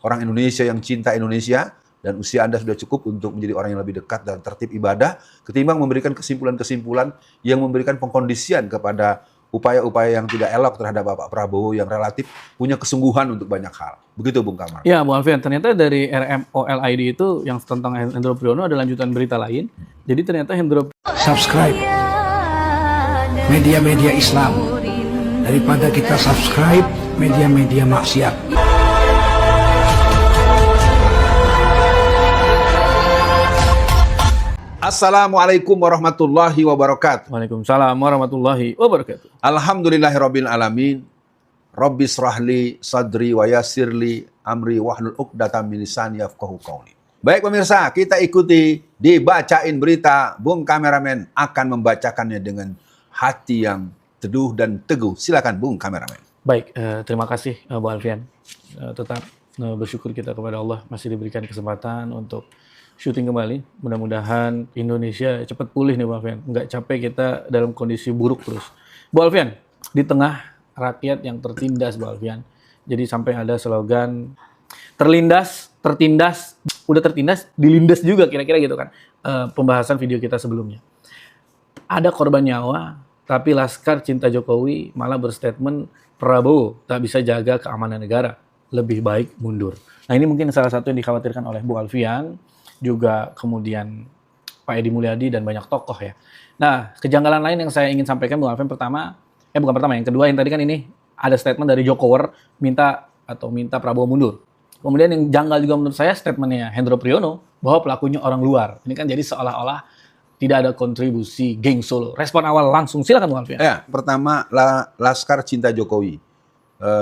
orang Indonesia yang cinta Indonesia, dan usia Anda sudah cukup untuk menjadi orang yang lebih dekat dan tertib ibadah, ketimbang memberikan kesimpulan-kesimpulan yang memberikan pengkondisian kepada upaya-upaya yang tidak elok terhadap Bapak Prabowo yang relatif punya kesungguhan untuk banyak hal. Begitu Bung Kamar. Ya, Bung Alfian, ternyata dari RMOLID itu yang tentang Hendro Priyono ada lanjutan berita lain. Jadi ternyata Hendro subscribe media-media Islam daripada kita subscribe media-media maksiat. Assalamualaikum warahmatullahi wabarakatuh. Waalaikumsalam warahmatullahi wabarakatuh. Alhamdulillahirabbil alamin. Rabbis rahli sadri wa yassirli amri wahlul 'uqdatam min lisani yafqahu qawli. Baik pemirsa, kita ikuti dibacain berita. Bung kameramen akan membacakannya dengan hati yang teduh dan teguh. Silakan Bung kameramen. Baik, terima kasih Bu Alfian. Tetap bersyukur kita kepada Allah masih diberikan kesempatan untuk syuting kembali. Mudah-mudahan Indonesia cepat pulih nih Bu Alfian. Nggak capek kita dalam kondisi buruk terus. Bu Alfian, di tengah rakyat yang tertindas Bu Alfian. Jadi sampai ada slogan terlindas, tertindas, udah tertindas, dilindas juga kira-kira gitu kan. Pembahasan video kita sebelumnya. Ada korban nyawa, tapi Laskar Cinta Jokowi malah berstatement Prabowo tak bisa jaga keamanan negara. Lebih baik mundur. Nah ini mungkin salah satu yang dikhawatirkan oleh Bu Alfian, juga kemudian Pak Edi Mulyadi dan banyak tokoh ya. Nah kejanggalan lain yang saya ingin sampaikan Bu Alfian yang kedua yang tadi kan ini ada statement dari Jokower minta Prabowo mundur. Kemudian yang janggal juga menurut saya statementnya Hendro Priyono bahwa pelakunya orang luar. Ini kan jadi seolah-olah tidak ada kontribusi geng Solo. Respon awal langsung silakan Bu Alfian. Ya, pertama Laskar Cinta Jokowi.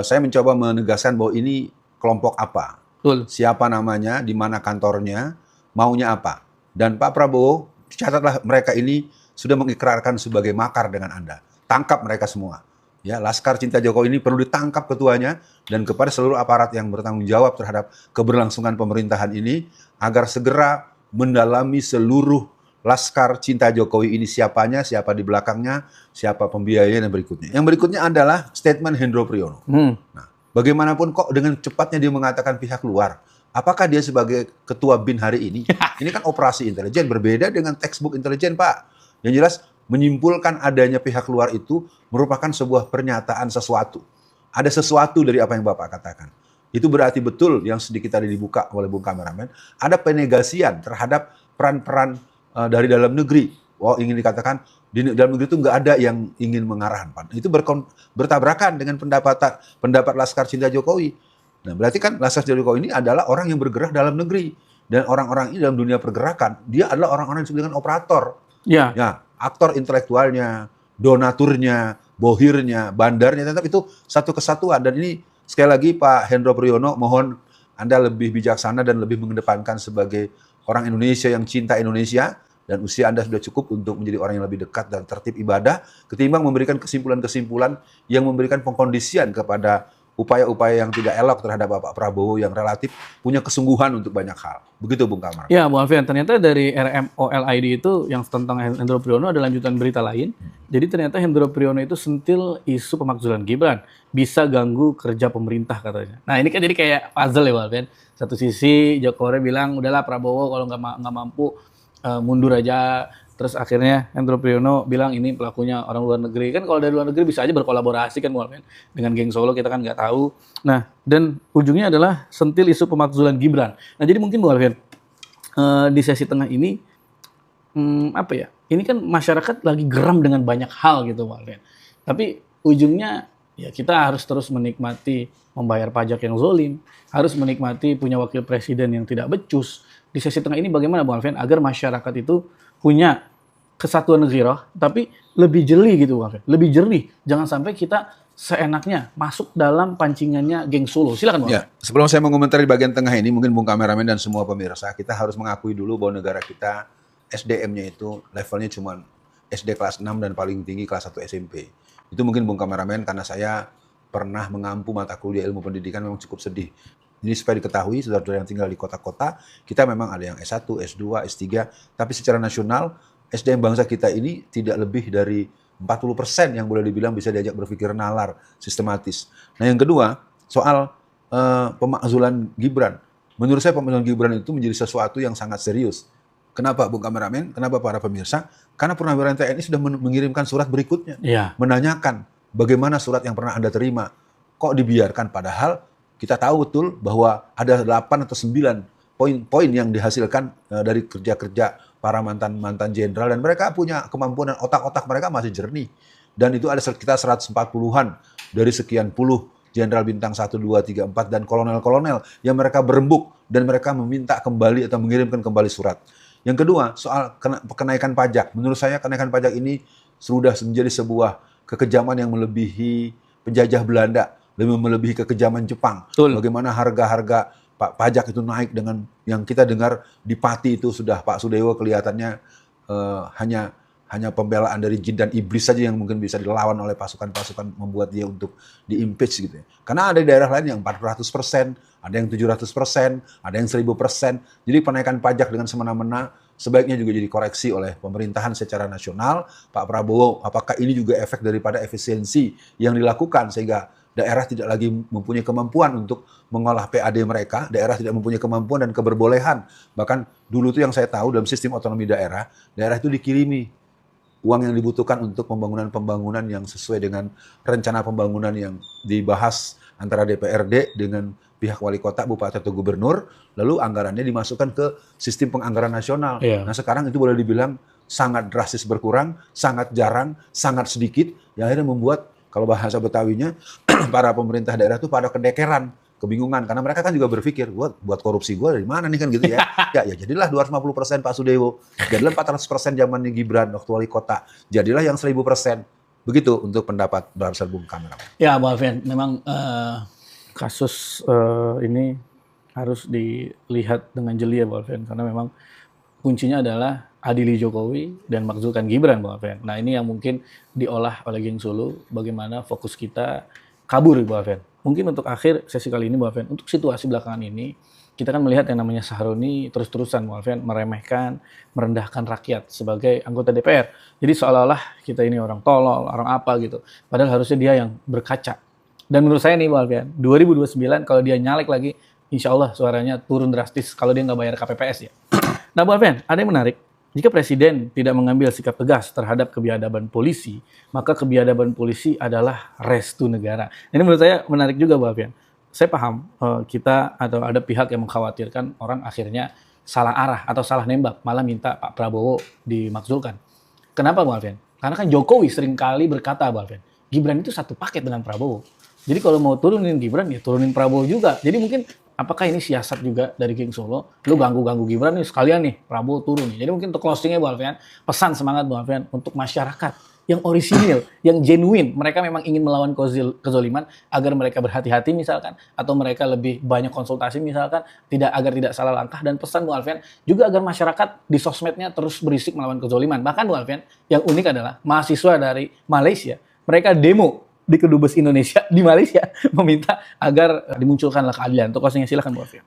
Saya mencoba menegaskan bahwa ini kelompok apa, Betul. Siapa namanya, di mana kantornya, maunya apa. Dan Pak Prabowo, catatlah mereka ini sudah mengikrarkan sebagai makar dengan Anda. Tangkap mereka semua. Ya, Laskar Cinta Jokowi ini perlu ditangkap ketuanya dan kepada seluruh aparat yang bertanggung jawab terhadap keberlangsungan pemerintahan ini agar segera mendalami seluruh Laskar Cinta Jokowi ini siapanya, siapa di belakangnya, siapa pembiayanya dan berikutnya. Yang berikutnya adalah statement Hendro Priyono. Nah, bagaimanapun kok dengan cepatnya dia mengatakan pihak luar. Apakah dia sebagai ketua BIN hari ini? Ini kan operasi intelijen, berbeda dengan textbook intelijen, Pak. Yang jelas menyimpulkan adanya pihak luar itu merupakan sebuah pernyataan sesuatu. Ada sesuatu dari apa yang Bapak katakan. Itu berarti betul yang sedikit tadi dibuka oleh Bung Kameramen. Ada penegasian terhadap peran-peran dari dalam negeri. Ingin dikatakan di dalam negeri itu nggak ada yang ingin mengarahkan. Itu bertabrakan dengan pendapat Laskar Cinta Jokowi. Nah, berarti kan Laskar Cinta Jokowi ini adalah orang yang bergerak dalam negeri. Dan orang-orang ini dalam dunia pergerakan, dia adalah orang-orang yang disebut dengan operator. Ya. Aktor intelektualnya, donaturnya, bohirnya, bandarnya, tetap itu satu kesatuan. Dan ini sekali lagi Pak Hendro Priyono, mohon Anda lebih bijaksana dan lebih mengedepankan sebagai orang Indonesia yang cinta Indonesia, dan usia Anda sudah cukup untuk menjadi orang yang lebih dekat dan tertib ibadah, ketimbang memberikan kesimpulan-kesimpulan yang memberikan pengkondisian kepada upaya-upaya yang tidak elok terhadap Bapak Prabowo yang relatif punya kesungguhan untuk banyak hal. Begitu Bung Kamar. Ya, Bu Alfian, ternyata dari RMOLID itu yang tentang Hendro Priyono ada lanjutan berita lain. Jadi ternyata Hendro Priyono itu sentil isu pemakzulan Gibran. Bisa ganggu kerja pemerintah katanya. Nah ini kan jadi kayak puzzle ya Bu Alfian. Satu sisi Jokowi bilang, udahlah Prabowo kalau nggak mampu mundur aja. Terus akhirnya Hendro Priyono bilang ini pelakunya orang luar negeri. Kan kalau dari luar negeri bisa aja berkolaborasi kan Bu Alfian. Dengan geng Solo kita kan nggak tahu. Nah dan ujungnya adalah sentil isu pemakzulan Gibran. Nah jadi mungkin Bu Alfian di sesi tengah ini ini kan masyarakat lagi geram dengan banyak hal gitu Bu Alfian. Tapi ujungnya ya kita harus terus menikmati membayar pajak yang zolim. Harus menikmati punya wakil presiden yang tidak becus. Di sesi tengah ini bagaimana Bu Alfian agar masyarakat itu punya kesatuan negara, tapi lebih jeli gitu Bang. Lebih jernih. Jangan sampai kita seenaknya masuk dalam pancingannya geng Solo. Silakan Bang. Ya, sebelum saya mengomentari bagian tengah ini, mungkin Bung Kameramen dan semua pemirsa, kita harus mengakui dulu bahwa negara kita SDM-nya itu levelnya cuma SD kelas 6 dan paling tinggi kelas 1 SMP. Itu mungkin Bung Kameramen karena saya pernah mengampu mata kuliah ilmu pendidikan memang cukup sedih. Ini supaya diketahui, saudara-saudara yang tinggal di kota-kota, kita memang ada yang S1, S2, S3, tapi secara nasional SDM bangsa kita ini tidak lebih dari 40% yang boleh dibilang bisa diajak berpikir nalar, sistematis. Nah yang kedua, soal pemakzulan Gibran. Menurut saya pemakzulan Gibran itu menjadi sesuatu yang sangat serius. Kenapa Bung Kameramen? Kenapa para pemirsa? Karena Purnawirawan TNI sudah mengirimkan surat berikutnya. Iya. Menanyakan bagaimana surat yang pernah Anda terima. Kok dibiarkan? Padahal kita tahu betul bahwa ada 8 atau 9 poin-poin yang dihasilkan dari kerja-kerja para mantan jenderal. Dan mereka punya kemampuan dan otak-otak mereka masih jernih. Dan itu ada sekitar 140-an dari sekian puluh jenderal bintang 1, 2, 3, 4 dan kolonel-kolonel yang mereka berembuk dan mereka meminta kembali atau mengirimkan kembali surat. Yang kedua, soal kenaikan pajak. Menurut saya kenaikan pajak ini sudah menjadi sebuah kekejaman yang melebihi penjajah Belanda, lebih melebihi kekejaman Jepang. Betul. Bagaimana harga-harga pajak itu naik dengan yang kita dengar di Pati itu sudah Pak Sudewo kelihatannya hanya pembelaan dari jin dan iblis saja yang mungkin bisa dilawan oleh pasukan-pasukan membuat dia untuk di-impeach gitu ya. Karena ada daerah lain yang 400%, ada yang 700%, ada yang 1000%. Jadi penaikan pajak dengan semena-mena sebaiknya juga jadi koreksi oleh pemerintahan secara nasional. Pak Prabowo, apakah ini juga efek daripada efisiensi yang dilakukan sehingga daerah tidak lagi mempunyai kemampuan untuk mengolah PAD mereka, daerah tidak mempunyai kemampuan dan keberbolehan. Bahkan dulu tuh yang saya tahu dalam sistem otonomi daerah itu dikirimi uang yang dibutuhkan untuk pembangunan yang sesuai dengan rencana pembangunan yang dibahas antara DPRD dengan pihak wali kota, bupati atau gubernur, lalu anggarannya dimasukkan ke sistem penganggaran nasional. Iya. Nah sekarang itu boleh dibilang sangat drastis berkurang, sangat jarang, sangat sedikit, yang akhirnya membuat kalau bahasa Betawinya para pemerintah daerah itu pada kedekeran, kebingungan karena mereka kan juga berpikir buat korupsi gue dari mana nih kan gitu ya. ya jadilah 250% Pak Sudewo, jadilah 400% zamannya Gibran waktu wali kota, jadilah yang 1000%. Begitu untuk pendapat Bapak Bung Kameramen. Ya, Bang Alfian, memang kasus ini harus dilihat dengan jeli ya, Bang Alfian, karena memang kuncinya adalah adili Jokowi dan makzulkan Gibran, Bang Alfian. Nah, ini yang mungkin diolah oleh geng Solo, bagaimana fokus kita kabur, Bang Alfian. Mungkin untuk akhir sesi kali ini, Bang Alfian, untuk situasi belakangan ini, kita kan melihat yang namanya Sahroni terus-terusan, Bang Alfian, meremehkan, merendahkan rakyat sebagai anggota DPR. Jadi seolah-olah kita ini orang tolol, orang apa gitu. Padahal harusnya dia yang berkaca. Dan menurut saya nih, Bang Alfian, 2029 kalau dia nyalek lagi, insya Allah suaranya turun drastis kalau dia nggak bayar KPPS ya. Nah, Bang Alfian, ada yang menarik. Jika Presiden tidak mengambil sikap tegas terhadap kebiadaban polisi, maka kebiadaban polisi adalah restu negara. Ini menurut saya menarik juga, Bang Alfian. Saya paham kita atau ada pihak yang mengkhawatirkan orang akhirnya salah arah atau salah nembak, malah minta Pak Prabowo dimakzulkan. Kenapa, Bang Alfian? Karena kan Jokowi seringkali berkata, Bang Alfian, Gibran itu satu paket dengan Prabowo. Jadi kalau mau turunin Gibran, ya turunin Prabowo juga. Jadi mungkin apakah ini siasat juga dari geng Solo? Lu ganggu-ganggu Gibran nih, sekalian nih Prabowo turun nih. Jadi mungkin untuk closingnya, Bang Alfian, pesan semangat Bang Alfian untuk masyarakat yang orisinil, yang genuine. Mereka memang ingin melawan kezoliman agar mereka berhati-hati misalkan, atau mereka lebih banyak konsultasi misalkan, agar tidak salah langkah. Dan pesan Bang Alfian juga agar masyarakat di sosmednya terus berisik melawan kezoliman. Bahkan Bang Alfian, yang unik adalah mahasiswa dari Malaysia, mereka demo di Kedubes Indonesia di Malaysia meminta agar dimunculkanlah keadilan. Untuk closingnya silakan Bang Alfian.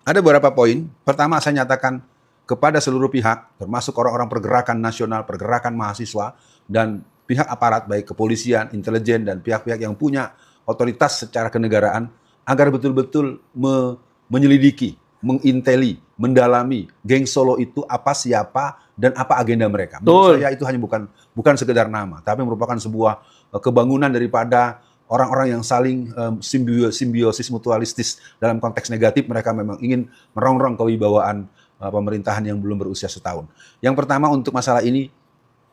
Ada beberapa poin. Pertama saya nyatakan kepada seluruh pihak, termasuk orang-orang pergerakan nasional, pergerakan mahasiswa, dan pihak aparat, baik kepolisian, intelijen, dan pihak-pihak yang punya otoritas secara kenegaraan, agar betul-betul menyelidiki, menginteli, mendalami geng Solo itu apa, siapa, dan apa agenda mereka. Menurut saya itu hanya bukan sekedar nama, tapi merupakan sebuah kebangunan daripada orang-orang yang saling simbiosis mutualistis. Dalam konteks negatif, mereka memang ingin merongrong kewibawaan pemerintahan yang belum berusia setahun. Yang pertama untuk masalah ini,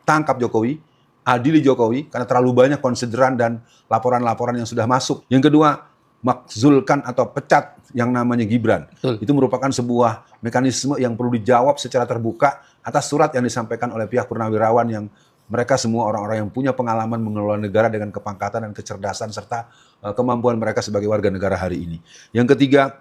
tangkap Jokowi, adili Jokowi, karena terlalu banyak konsideran dan laporan-laporan yang sudah masuk. Yang kedua, makzulkan atau pecat yang namanya Gibran. Betul. Itu merupakan sebuah mekanisme yang perlu dijawab secara terbuka atas surat yang disampaikan oleh pihak purnawirawan yang mereka semua orang-orang yang punya pengalaman mengelola negara dengan kepangkatan dan kecerdasan serta kemampuan mereka sebagai warga negara hari ini. Yang ketiga,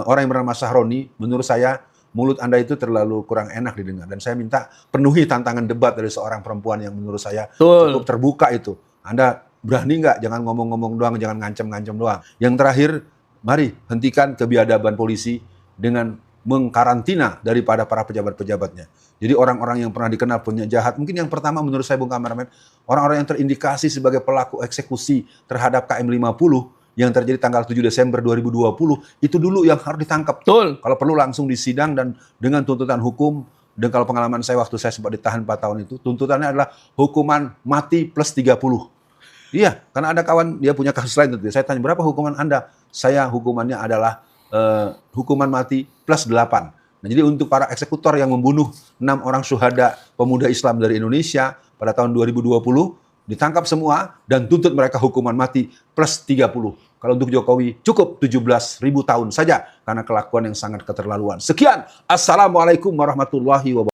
orang yang bernama Sahroni, menurut saya mulut Anda itu terlalu kurang enak didengar. Dan saya minta penuhi tantangan debat dari seorang perempuan yang menurut saya cukup terbuka itu. Anda berani nggak? Jangan ngomong-ngomong doang, jangan ngancem-ngancem doang. Yang terakhir, mari hentikan kebiadaban polisi dengan mengkarantina daripada para pejabat-pejabatnya. Jadi orang-orang yang pernah dikenal penjahat, mungkin yang pertama menurut saya Bung Kameramen, orang-orang yang terindikasi sebagai pelaku eksekusi terhadap KM 50, yang terjadi tanggal 7 Desember 2020, itu dulu yang harus ditangkap. Betul. Kalau perlu langsung disidang dan dengan tuntutan hukum. Dan kalau pengalaman saya waktu saya sempat ditahan 4 tahun itu, tuntutannya adalah hukuman mati plus 30. Iya, karena ada kawan dia punya kasus lain tentu. Saya tanya, berapa hukuman Anda? Saya hukumannya adalah hukuman mati plus 8. Nah, jadi untuk para eksekutor yang membunuh 6 orang syuhada pemuda Islam dari Indonesia pada tahun 2020, ditangkap semua dan tuntut mereka hukuman mati plus 30. Kalau untuk Jokowi cukup 17.000 tahun saja karena kelakuan yang sangat keterlaluan. Sekian. Assalamualaikum warahmatullahi wabarakatuh.